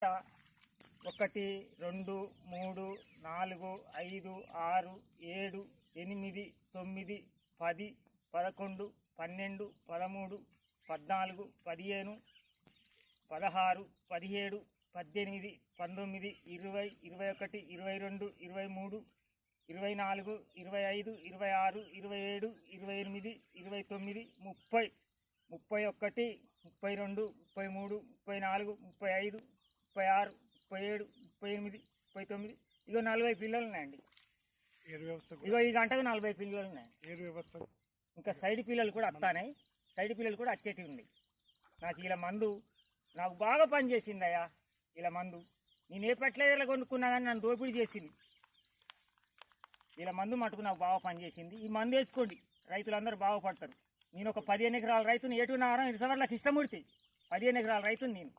1 2 3 4 5 6 7 8 9 10 11 12 13 14 15 16 17 18 19 20 21 22 23 24 25 26 27 28 29 30 31 32 33 34 35 36 37 38 39 ఇగో 40 పిల్లలు ఉన్నాయండి. ఇగో ఈ గంటకు 40 పిల్లలు ఉన్నాయి. ఇంకా సైడ్ పిల్లలు కూడా వస్తాయి. సైడ్ పిల్లలు కూడా వచ్చేటివి ఉన్నాయి. నాకు ఇలా మందు నాకు బాగా పనిచేసింది అయ్యా. ఇలా మందు నేను ఏ ఫెర్టిలైజర్లో కొనుక్కున్నా కానీ నన్ను దోపిడీ చేసింది. ఇలా మందు మటుకు నాకు బాగా పనిచేసింది. ఈ మందు వేసుకోండి, రైతులందరూ బాగుపడతారు. నేను ఒక 15 ఎకరాల రైతుని ఏటున్నారం ఇరుసవర్లకు ఇష్టమూర్తి 15 ఎకరాల రైతుని నేను.